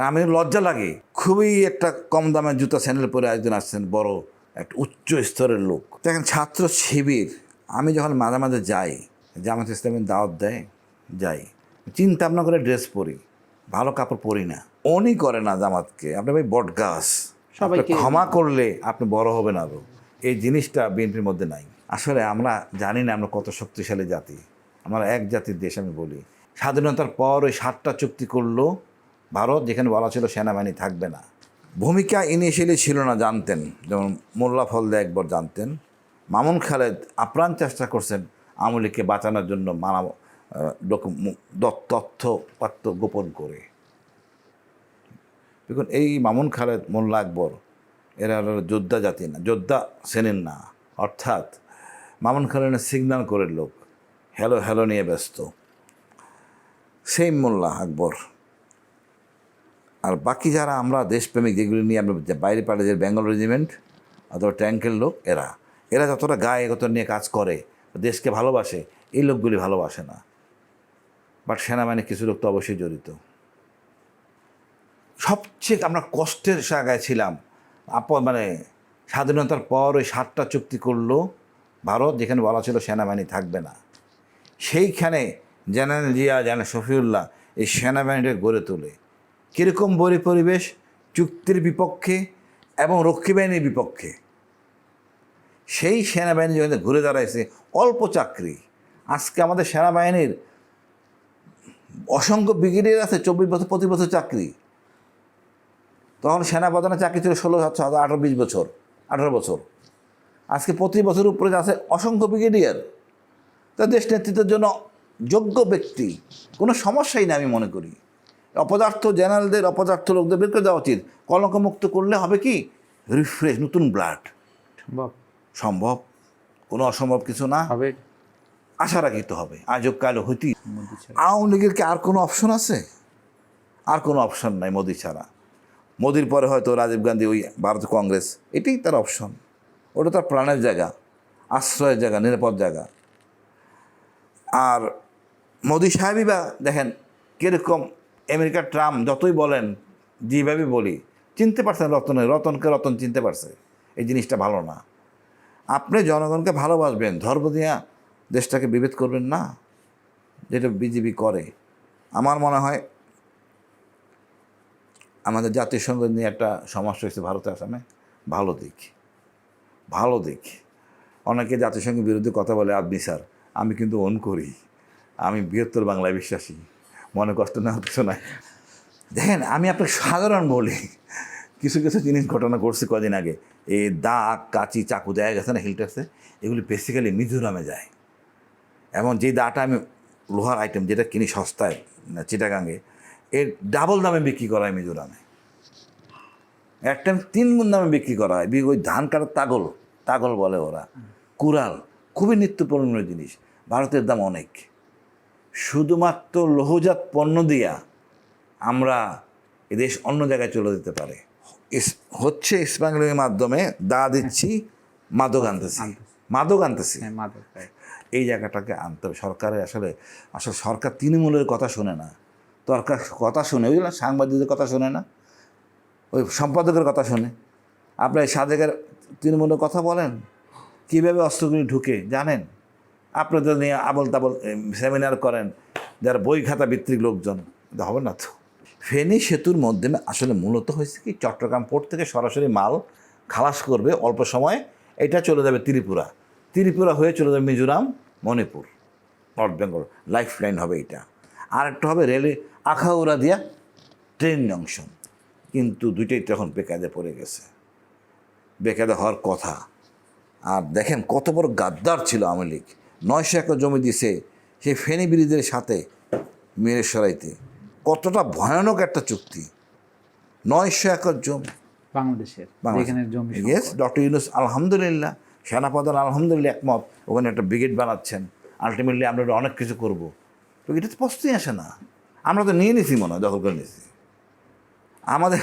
আমি লজ্জা লাগে, খুবই একটা কম দামের জুতা স্যান্ডেল পরে একজন আসছেন, বড় একটা উচ্চ স্তরের লোক। দেখেন ছাত্র শিবির, আমি যখন মাঝে মাঝে যাই, জামাত ইসলামের দাওয়াত দেয়, যাই, চিন্তা ভাবনা করে ড্রেস পরি, ভালো কাপড় পরি না। উনি করে না জামাতকে, আপনার ভাই বট গাছ, সবাইকে ক্ষমা করলে আপনি বড় হবেন আরও, এই জিনিসটা বিএনপির মধ্যে নাই। আসলে আমরা জানি না আমরা কত শক্তিশালী জাতি। আমরা এক জাতির দেশ। আমি বলি, স্বাধীনতার পর ওই 7টা চুক্তি করলো ভারত, যেখানে বলা ছিল সেনাবাহিনী থাকবে না। ভূমিকা ইনিশিয়ালি ছিল না, জানতেন, যেমন মোল্লা ফজলে একবার জানতেন। মামুন খালেদ আপ্রাণ চেষ্টা করছেন আওয়ামী লীগকে বাঁচানোর জন্য, তথ্য পাত্র গোপন করে। দেখুন, এই মামুন খালেদ, মোল্লা আকবর, এরা যোদ্ধা জাতি না, যোদ্ধা শ্রেণীর না। অর্থাৎ মামুন খালেদের সিগন্যাল করে লোক, হ্যালো হ্যালো নিয়ে ব্যস্ত। সেই মোল্লা আকবর আর বাকি যারা আমরা দেশপ্রেমিক, যেগুলি নিয়ে আমরা বাইরে পাড়ে, যে বেঙ্গল রেজিমেন্ট অথবা ট্যাঙ্কের লোক, এরা যতটা গায়ে কত নিয়ে কাজ করে, দেশকে ভালোবাসে, এই লোকগুলি ভালোবাসে না। বাট সেনাবাহিনী কিছু লোক তো অবশ্যই জড়িত। সবচেয়ে আমরা কষ্টের জায়গায় ছিলাম, মানে স্বাধীনতার পর ওই 7টা চুক্তি করলো ভারত, যেখানে বলা ছিল সেনাবাহিনী থাকবে না। সেইখানে জেনারেল জিয়া, জেনারেল শফিউল্লাহ এই সেনাবাহিনীটা গড়ে তোলে। কীরকম পরিবেশ, চুক্তির বিপক্ষে এবং রক্ষী বাহিনীর বিপক্ষে। সেই সেনাবাহিনী যেখানে ঘুরে দাঁড়াইছে, অল্প চাকরি। আজকে আমাদের সেনাবাহিনীর অসংখ্য ব্রিগেডিয়ার আছে, 24 বছর 25 বছর চাকরি। তখন সেনাপ্রধানের চাকরি ছিল 18 বছর 18 বছর। আজকে 25 বছরের উপরে আছে অসংখ্য ব্রিগেডিয়ার। তা দেশ নেতৃত্বের জন্য যোগ্য ব্যক্তি, কোনো সমস্যাই না আমি মনে করি। অপদার্থ জেনারেলদের, অপদার্থ লোকদের বের করে দেওয়া উচিত। কলঙ্কমুক্ত করলে হবে কি, রিফ্রেশ, নতুন ব্লাড। সম্ভব, কোনো অসম্ভব কিছু না, হবে, আশা রাখিতে হবে। আজব কালো হইতেই। আওয়ামী লীগের কি আর কোনো অপশন আছে? আর কোনো অপশন নাই মোদি ছাড়া। মোদির পরে হয়তো রাজীব গান্ধী, ওই ভারত কংগ্রেস, এটাই তার অপশন। ওটা তার প্রাণের জায়গা, আশ্রয়ের জায়গা, নিরাপদ জায়গা। আর মোদি সাহেবই বা দেখেন কীরকম, আমেরিকার ট্রাম্প যতই বলেন, যেভাবে বলি, চিনতে পারছেন রতনকে রতন চিনতে পারছে। এই জিনিসটা ভালো না। আপনি জনগণকে ভালোবাসবেন, ধর্ম দিয়ে দেশটাকে বিভেদ করবেন না, যেটা বিজেপি করে। আমার মনে হয় আমাদের জাতিসংঘ নিয়ে একটা সমস্যা হয়েছে ভারতের আসামে। ভালো দিক। অনেকে জাতিসংঘের বিরুদ্ধে কথা বলে, আপনি স্যার, আমি কিন্তু অন করি, আমি বৃহত্তর বাংলায় বিশ্বাসী, মনে কষ্ট না কিছু নাই। দেখেন, আমি আপনাকে সাধারণ বলি, কিছু জিনিস ঘটনা ঘটছে কদিন আগে। এই দা, কাঁচি, চাকু দেয়া গেছে না হিলটেক্সে, এগুলি বেসিক্যালি মিজোরামে যায়। এবং যে দাটা আমি লোহার আইটেম যেটা কিনি সস্তায় চিটাগাঙ্গে, এর ডাবল দামে বিক্রি করা হয় মিজোরামে। এক টাইম 3 গুণ দামে বিক্রি করা হয়। ওই ধান কাটার তাগল বলে ওরা, কুড়াল, খুবই নিত্য প্রয়োজনীয় জিনিস। ভারতের দাম অনেক। শুধুমাত্র লৌহজাত পণ্য দিয়া আমরা এদেশ অন্য জায়গায় চলে যেতে পারে। হচ্ছে স্মাগলিংয়ের মাধ্যমে দা দিচ্ছি, মাদক আনতেছি। এই জায়গাটাকে আনতে হবে সরকারের। আসলে সরকার তৃণমূলের কথা শোনে না, দরকার কথা শুনে, বুঝলেন, সাংবাদিকদের কথা শোনে না, ওই সম্পাদকের কথা শোনে। আপনার সাদেকের তৃণমূলের কথা বলেন, কীভাবে অস্ত্রগুলি ঢুকে জানেন? আপনাদের নিয়ে আবল তাবল সেমিনার করেন, যারা বই খাতা ভিত্তিক লোকজন, হবে না তো। ফেনী সেতুর মাধ্যমে আসলে মূলত হয়েছে কি, চট্টগ্রাম পোর্ট থেকে সরাসরি মাল খালাস করবে অল্প সময়, এটা চলে যাবে ত্রিপুরা হয়ে চলে যাবে Mizoram, Manipur, north Bengal, life line হবে এটা। আর একটা হবে রেলে আখাউড়া দিয়া ট্রেন জংশন। কিন্তু দুইটাই তখন বেকায়দে পড়ে গেছে, বেকায়দে হওয়ার কথা। আর দেখেন কত বড় গাদ্দার ছিল আওয়ামী লীগ। 900 একর জমি দিছে সেই ফেনী ব্রিজের সাথে মিরেশ্বরাইতে। কতটা ভয়ানক একটা চুক্তি, 900 একর জমি বাংলাদেশের। ইয়েস, ডক্টর ইউনূস আলহামদুলিল্লাহ, সেনাপ্রধান আলহামদুলিল্লাহ একমত, ওখানে একটা ব্রিগেড বানাচ্ছেন। আলটিমেটলি আমরা অনেক কিছু করবো, তো এটা তো প্রশ্নই আসে না। আমরা তো নিয়ে নিছি, মনে হয় দখল করে নিয়েছি আমাদের।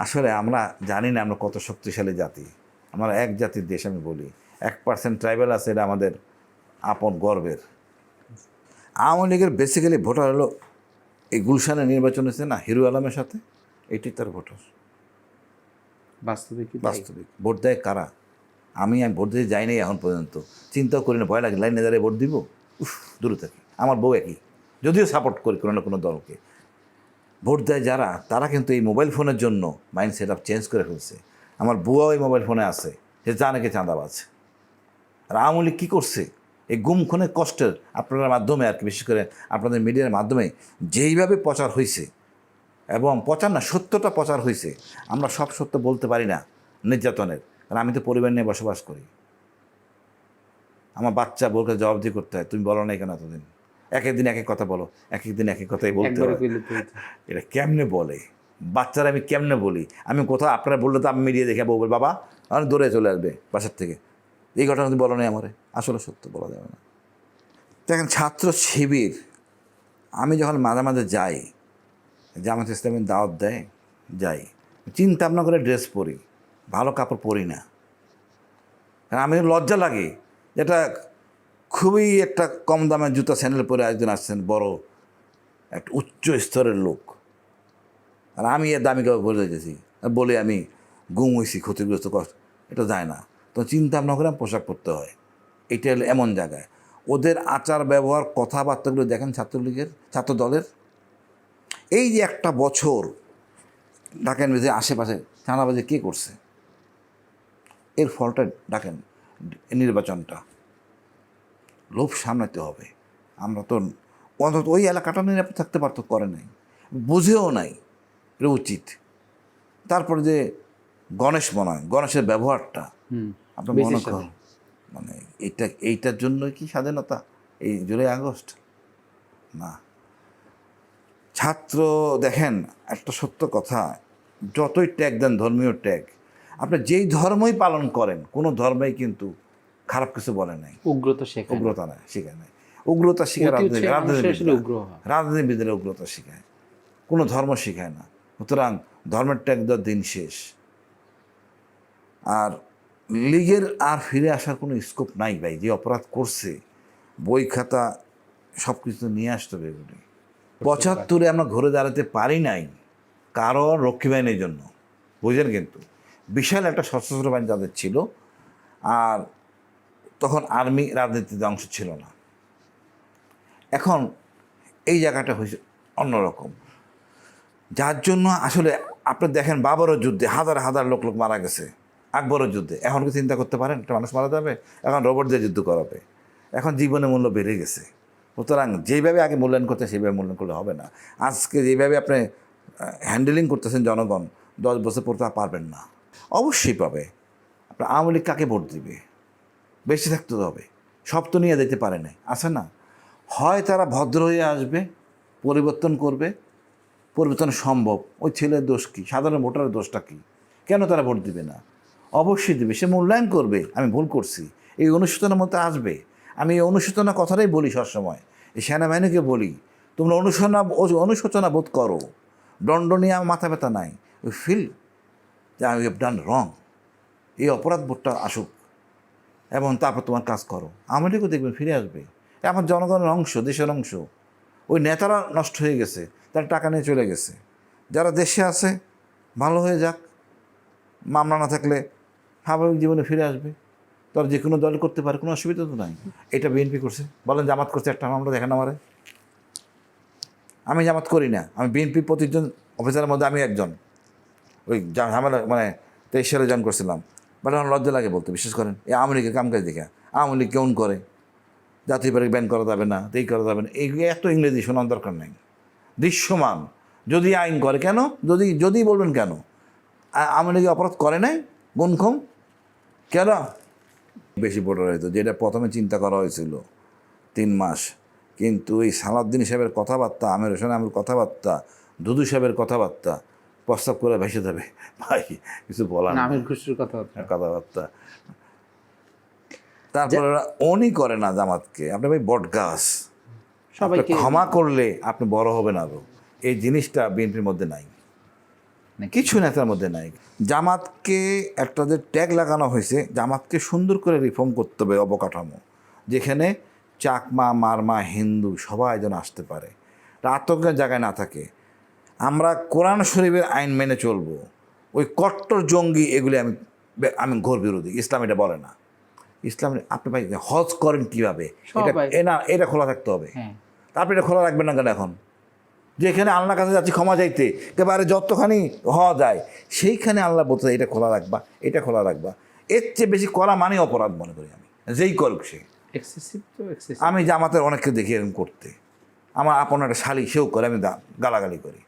আসলে আমরা জানি না আমরা কত শক্তিশালী জাতি। আমরা এক জাতির দেশ। আমি বলি 1% ট্রাইবাল আছে, এটা আমাদের আপন গর্বের। আওয়ামী লীগের বেসিক্যালি ভোটার হলো এই গুলশানে নির্বাচন হয়েছে না হিরো আলমের সাথে, এটি তার ভোটার। বাস্তবিক বাস্তবিক ভোট দেয় কারা? আমি ভোট দিতে যাই নাই এখন পর্যন্ত, চিন্তাও করি না, ভয় লাগে লাইনে দাঁড়িয়ে ভোট দিব, উফ দূরে থাকি। আমার বউ একই, যদিও সাপোর্ট করি কোনো না কোনো দলকে। ভোট দেয় যারা, তারা কিন্তু এই মোবাইল ফোনের জন্য মাইন্ড সেট আপ চেঞ্জ করে ফেলছে। আমার বুয়াও এই মোবাইল ফোনে আছে, সে জানে কে চাঁদাবাজ। আর আওয়ামী লীগ কী করছে, এই গুম খুনের কষ্টের আপনার মাধ্যমে আর কি, বিশেষ করে আপনাদের মিডিয়ার মাধ্যমে যেইভাবে প্রচার হয়েছে, এবং প্রচার না সত্যটা প্রচার হয়েছে। আমরা সব সত্য বলতে পারি না নির্যাতনের, কারণ আমি তো পরিবার নিয়ে বসবাস করি। আমার বাচ্চা বউকে জবাবদিহি করতে হয়, তুমি বলো না কেন এতদিন, এক একদিন এক এক কথা বলো, এক একদিন এক এক কথাই বলতে হয়। এটা কেমনে বলে বাচ্চারা, আমি কেমনে বলি? আমি কোথাও আপনারা বললে তো আমি মিডিয়া দেখে বলবো বাবা আমি দৌড়ে চলে আসবে বাসার থেকে, এই ঘটনা তুমি বলো না আমারে। আসলে সত্য বলা যাবে না। দেখেন ছাত্র শিবির, আমি যখন মাঝে মাঝে যাই, জামাত ইসলামের দাওয়াত দেয়, যাই, চিন্তা ভাবনা করে ড্রেস পরি, ভালো কাপড় পরি না, কারণ আমি লজ্জা লাগে। যেটা খুবই একটা কম দামের জুতা স্যান্ডেল পরে একজন আসছেন, বড় একটা উচ্চ স্তরের লোক, আর আমি এর দামি কাপড় পরে যেতেছি, আর বলে আমি গুম হয়েছি, ক্ষতিগ্রস্ত, কষ্ট, এটা যায় না। তো চিন্তা ভাবনা করে পোশাক পরতে হয়। এটা হলো এমন জায়গায় ওদের আচার ব্যবহার কথাবার্তাগুলো দেখেন ছাত্রলীগের, ছাত্র দলের। এই যে একটা বছর ঢাকেন যে আশেপাশে চাঁদাবাজি কে করছে, এর ফলটা ডাকেন নির্বাচনটা। লোভ সামলাতে হবে। আমরা তো অন্তত ওই এলাকাটা নিরাপদ থাকতে পারতো, করে নাই, বুঝেও নাই, এটা উচিত। তারপরে যে গণেশ মনে হয়, গণেশের ব্যবহারটা আপনার মনে করেন, মানে এইটার জন্য কি স্বাধীনতা এই জুলাই আগস্ট? না। ছাত্র দেখেন একটা সত্য কথা, যতই ট্যাগ দেন, ধর্মীয় ট্যাগ, আপনি যেই ধর্মই পালন করেন, কোনো ধর্মেই কিন্তু খারাপ কিছু বলে নাই, উগ্রতা নাই, শেখায় নাই। উগ্রতা শিখায় রাজনীতিবিদরা উগ্রতা শিখায়, কোনো ধর্ম শিখায় না। সুতরাং ধর্মের ট্যাগ দেওয়ার দিন শেষ। আর লীগের আর ফিরে আসার কোনো স্কোপ নাই ভাই। যে অপরাধ করছে, বই খাতা সব কিছু নিয়ে আসতে হবে। এগুলি ৭৫ আমরা ঘুরে দাঁড়াতে পারি নাই, কারণ রক্ষী বাহিনীর জন্য, বুঝলেন? কিন্তু বিশাল একটা সশস্ত্র বাহিনী তাদের ছিল, আর তখন আর্মি রাজনীতিতে অংশ ছিল না। এখন এই জায়গাটা হয়েছে অন্যরকম, যার জন্য আসলে আপনি দেখেন বাবরের যুদ্ধে হাজার হাজার লোক মারা গেছে, আকবরের যুদ্ধে। এখন কি চিন্তা করতে পারেন একটা মানুষ মারা যাবে? এখন রোবট দিয়ে যুদ্ধ করাবে। এখন জীবনের মূল্য বেড়ে গেছে। সুতরাং যেইভাবে আগে মূল্যায়ন করতে, সেইভাবে মূল্যায়ন করলে হবে না। আজকে যেইভাবে আপনি হ্যান্ডেলিং করতেছেন জনগণ, 10 বছর পর তা পারবেন না। অবশ্যই পাবে। আপনার আওয়ামী লীগ কাকে ভোট দিবে? বেশি থাকতে হবে, সব তো নিয়ে যেতে পারে না, আছে না? হয় তারা ভদ্র হয়ে আসবে, পরিবর্তন করবে, পরিবর্তন সম্ভব। ওই ছেলের দোষ কী? সাধারণ ভোটারের দোষটা কী? কেন তারা ভোট দিবে না? অবশ্যই দেবে, সে মূল্যায়ন করবে, আমি ভুল করছি, এই অনুশোচনার মধ্যে আসবে। আমি এই অনুশোচনার কথাটাই বলি সবসময়, এই সেনাবাহিনীকে বলি, তোমরা অনুশোচনা বোধ করো, দণ্ড নিয়ে আমার মাথা ব্যথা নাই, ইউ ফিল যে আই হ্যাভ ডান রং, এই অপরাধ বোধটা আসুক, এবং তারপর তোমার কাজ করো। আওয়ামী লীগও দেখবেন ফিরে আসবে। আমার জনগণের অংশ, দেশের অংশ। ওই নেতারা নষ্ট হয়ে গেছে, তারা টাকা নিয়ে চলে গেছে। যারা দেশে আছে ভালো হয়ে যাক, মামলা না থাকলে স্বাভাবিক জীবনে ফিরে আসবে। তারা যে কোনো দল করতে পারে, কোনো অসুবিধা তো নাই। এটা বিএনপি করছে, বলেন জামাত করছে একটা মামলা, দেখেন আমারে। আমি জামাত করি না, আমি বিএনপি প্রতিজন অফিসারের মধ্যে আমি একজন। ওই ঝামেলা মানে 23 সালে জয়েন করছিলাম, বাট আমার লজ্জা লাগে বলতে, বিশেষ করেন এই আওয়ামী লীগের কামকাজ দেখে। আওয়ামী লীগ কেমন করে, জাতীয় পার্টি ব্যান করা যাবে না, এই করা যাবে না, এইগুলো এত ইংরেজি শোনার দরকার নেই। দৃশ্যমান যদি আইন করে, কেন যদি বলবেন কেন আওয়ামী লীগ অপরাধ করে নাই, গুনখম কেন বেশি ভোটার হয়তো, যেটা প্রথমে চিন্তা করা হয়েছিল 3 মাস। কিন্তু এই সালাউদ্দিন সাহেবের কথাবার্তা, আমির হোসেন আমির কথাবার্তা, দুদু সাহেবের কথাবার্তা প্রস্তাব করে ভেসে যাবে ভাই, কিছু বলার আমির খুশির কথাবার্তা। তারপরে উনি করে না জামাতকে, আপনি ভাই বট গাছ, সবাইকে ক্ষমা করলে আপনি বড় হবেন আরো। এই জিনিসটা বিএনপির মধ্যে নাই, কিছু নেতার মধ্যে নাই। জামাতকে একটা যে ট্যাগ লাগানো হয়েছে, জামাতকে সুন্দর করে রিফর্ম করতে হবে, অবকাঠামো, যেখানে চাকমা, মারমা, হিন্দু সবাই যেন আসতে পারে। আতঙ্কের জায়গায় না থাকে, আমরা কোরআন শরীফের আইন মেনে চলবো, ওই কট্টর জঙ্গি এগুলি আমি ঘোর বিরোধী। ইসলাম এটা বলে না। ইসলাম আপনি ভাই হজ করেন কীভাবে, এটা খোলা থাকতে হবে। তারপরে এটা খোলা রাখবেন না কেন? এখন যেখানে আল্লাহর কাছে যাচ্ছি ক্ষমা চাইতে, একেবারে যতখানি হওয়া যায় সেইখানে আল্লাহ বলতে এটা খোলা রাখবা, এটা খোলা রাখবা। এর চেয়ে বেশি করা মানে অপরাধ মনে করি আমি, যেই করুক সে। আমি জামাতের অনেককে দেখি এরকম করতে, আমার আপন একটা শালি সেও করে, আমি গালাগালি করি।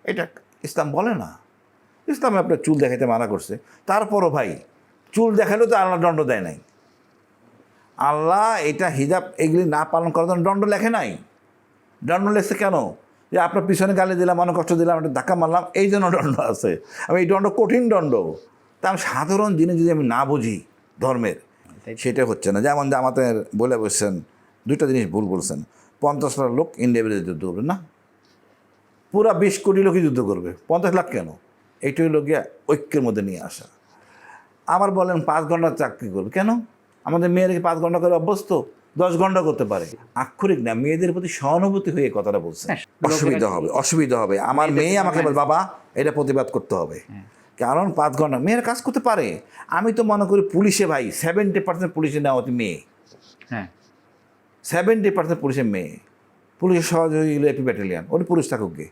এটা ইসলাম বলে না। ইসলামে আপনার চুল দেখাইতে মানা করছে, তারপরও ভাই চুল দেখালেও তো আল্লাহ দণ্ড দেয় নাই। আল্লাহ এটা হিজাব এগুলি না পালন করার জন্য দণ্ড লেখে নাই। দণ্ড লেখছে কেন? যে আপনার পিছনে গালি দিলাম, মনে কষ্ট দিলাম, একটা ধাক্কা মারলাম, এই জন্য দণ্ড আছে। আমি এই দণ্ড কঠিন দণ্ড। তা আমি সাধারণ জিনিস যদি আমি না বুঝি ধর্মের, সেটা হচ্ছে না। যেমন যে আমাদের বলে বসছেন, দুইটা জিনিস ভুল বলছেন। 50 লাখ লোক ইন্ডিয়া বিরুদ্ধে যুদ্ধ করবে না, পুরা 20 কোটি লোকই যুদ্ধ করবে, 50 লাখ কেন? এইটাই লোক গিয়ে ঐক্যের মধ্যে নিয়ে আসা। আবার বলেন 5 ঘন্টা চাকরি করবে কেন? আমাদের মেয়েদেরকে 5 ঘন্টা করে অভ্যস্ত, 10 ঘন্টা করতে পারে। আক্ষরিক না, মেয়েদের প্রতি সহানুভূতি হয়ে কথাটা বলছে। অসুবিধা হবে। আমার মেয়ে আমাকে বলে, বাবা এটা প্রতিবাদ করতে হবে, কারণ 5 ঘন্টা মেয়েরা কাজ করতে পারে। আমি তো মনে করি পুলিশে ভাই 70% পুলিশে নেওয়া হচ্ছে মেয়ে। 70% পুলিশের মেয়ে। পুলিশের সহযোগী হলো এপি ব্যাটালিয়ান, ওটা পুরুষ থাকুক গে।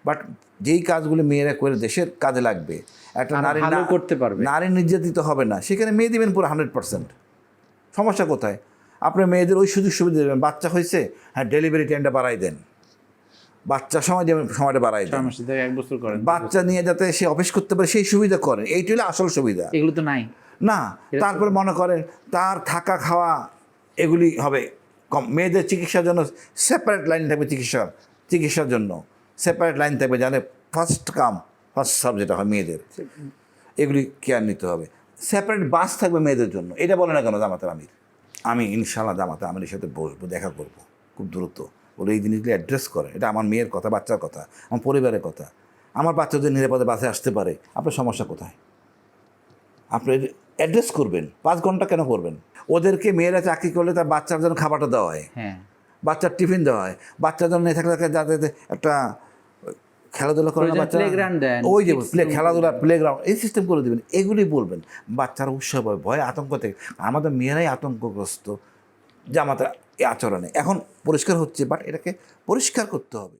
বাট যেই কাজগুলো মেয়েরা করে দেশের কাজে লাগবে, একটা নারী করতে পারবে, নারী নির্যাতিত হবে না, সেখানে মেয়ে দেবেন পুরো 100%। সমস্যা কোথায়? আপনার মেয়েদের ওই সুযোগ সুবিধা দেবেন। বাচ্চা হয়েছে, হ্যাঁ ডেলিভারি টাইমটা বাড়াই দেন, বাচ্চার সময় দেবেন, সময়টা বাড়াই দেন, 1 বছর করেন, বাচ্চা নিয়ে যাতে সে অফিস করতে পারে সেই সুবিধা করেন। এইটা হলো আসল সুবিধা। এগুলো তো নাই না। তারপরে মনে করেন তার থাকা খাওয়া এগুলি হবে কম। মেয়েদের চিকিৎসার জন্য সেপারেট লাইন থাকবে, চিকিৎসার জন্য সেপারেট লাইন থাকবে, জানে ফার্স্ট সার্ভ যেটা হয় মেয়েদের, এগুলি কেয়ার নিতে হবে। সেপারেট বাস থাকবে মেয়েদের জন্য। এটা বলে না কেন জামাতের আমির? আমি ইনশাআল্লাহ জামাতে আমিরের সাথে বসবো, দেখা করবো খুব দ্রুত। বলে এই জিনিসগুলি অ্যাড্রেস করে। এটা আমার মেয়ের কথা, বাচ্চার কথা, আমার পরিবারের কথা। আমার বাচ্চা যদি নিরাপদে বাসে আসতে পারে, আপনার সমস্যা কোথায়? আপনি অ্যাড্রেস করবেন। 5 ঘন্টা কেন করবেন? ওদেরকে মেয়েরা চাকরি করলে তার বাচ্চার জন্য খাবারটা দেওয়া হয়, বাচ্চার টিফিন দেওয়া হয়, বাচ্চার জন্য নিয়ে থাকলে যাতে একটা খেলাধুলা করে না, বাচ্চা ওই যে খেলাধুলা প্লেগ্রাউন্ড, এই সিস্টেম করে দেবেন। এগুলি বলবেন, বাচ্চারা উৎসব হয়, ভয় আতঙ্ক থেকে। আমাদের মেয়েরাই আতঙ্কগ্রস্ত জামাতের এই আচরণে। এখন পরিষ্কার হচ্ছে, বাট এটাকে পরিষ্কার করতে হবে।